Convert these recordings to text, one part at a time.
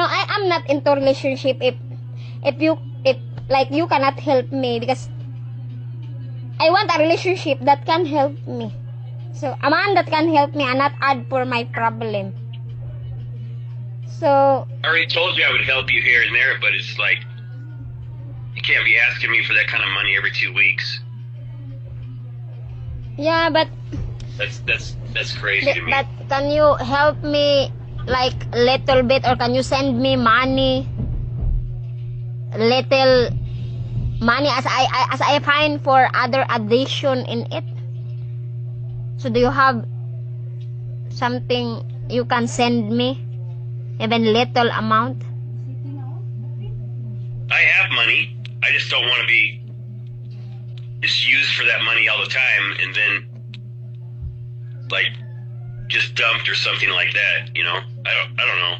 I am not into relationship if like you cannot help me, because I want a relationship that can help me. So a man that can help me and not add for my problem. So I already told you I would help you here and there, but it's like you can't be asking me for that kind of money every 2 weeks. yeah, but That's crazy to me. but can you help me like little bit, or can you send me money, little money as I find for other addition in it? So do you have something you can send me, even little amount? I have money. I just don't want to be just used for that money all the time and then like just dumped or something like that, you know? I don't know.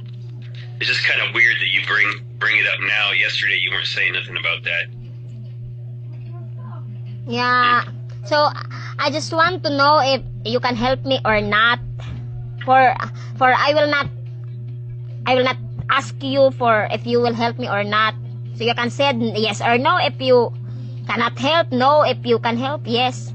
It's just kind of weird that you bring it up now. Yesterday you weren't saying nothing about that. Yeah. So I just want to know if you can help me or not. For I will not ask you for if you will help me or not. So you can say yes or no if you cannot help, no if you can help, yes.